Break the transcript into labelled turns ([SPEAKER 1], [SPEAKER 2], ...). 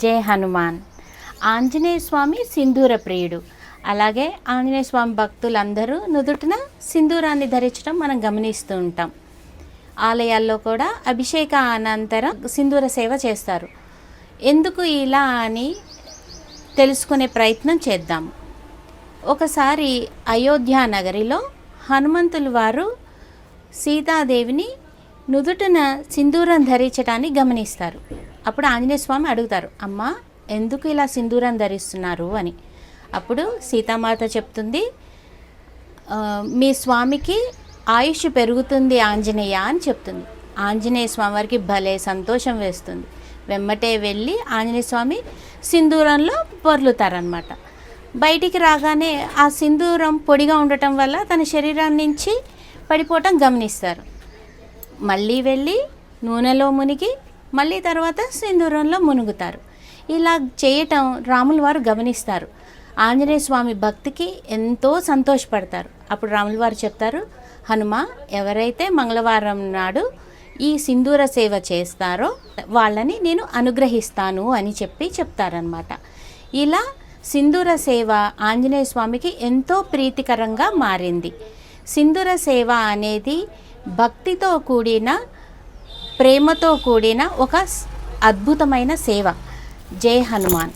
[SPEAKER 1] జై హనుమాన్. ఆంజనేయ స్వామి సింధూర ప్రియుడు. అలాగే ఆంజనేయ స్వామి భక్తులందరూ నుదుటిన సింధూరాన్ని ధరించడం మనం గమనిస్తూ ఉంటాం. ఆలయాల్లో కూడా అభిషేక అనంతరం సింధూర సేవ చేస్తారు. ఎందుకు ఇలా అని తెలుసుకునే ప్రయత్నం చేద్దాము. ఒకసారి అయోధ్య నగరిలో హనుమంతుల వారు సీతాదేవిని నుదుటిన సింధూరం ధరించడాన్ని గమనిస్తారు. అప్పుడు ఆంజనేయ స్వామి అడుగుతారు, అమ్మా ఎందుకు ఇలా సింధూరం ధరిస్తున్నారు అని. అప్పుడు సీతామాత చెప్తుంది, మీ స్వామికి ఆయుష్ పెరుగుతుంది ఆంజనేయ అని చెప్తుంది. ఆంజనేయ స్వామి వారికి భలే సంతోషం వేస్తుంది. వెమ్మటే వెళ్ళి ఆంజనేయ స్వామి సింధూరంలో పొర్లుతారనమాట. బయటికి రాగానే ఆ సింధూరం పొడిగా ఉండటం వల్ల తన శరీరం నుంచి పడిపోవటం గమనిస్తారు. మళ్ళీ వెళ్ళి నూనెలో మునిగి మళ్ళీ తర్వాత సింధూరంలో మునుగుతారు. ఇలా చేయటం రాముల వారు గమనిస్తారు. ఆంజనేయ స్వామి భక్తికి ఎంతో సంతోషపడతారు. అప్పుడు రాముల వారు చెప్తారు, హనుమ ఎవరైతే మంగళవారం నాడు ఈ సింధూర సేవ చేస్తారో వాళ్ళని నేను అనుగ్రహిస్తాను అని చెప్తారనమాట. ఇలా సింధూర సేవ ఆంజనేయ స్వామికి ఎంతో ప్రీతికరంగా మారింది. సింధూర సేవ అనేది భక్తితో కూడిన, ప్రేమతో కూడిన ఒక అద్భుతమైన సేవ. జై హనుమాన్.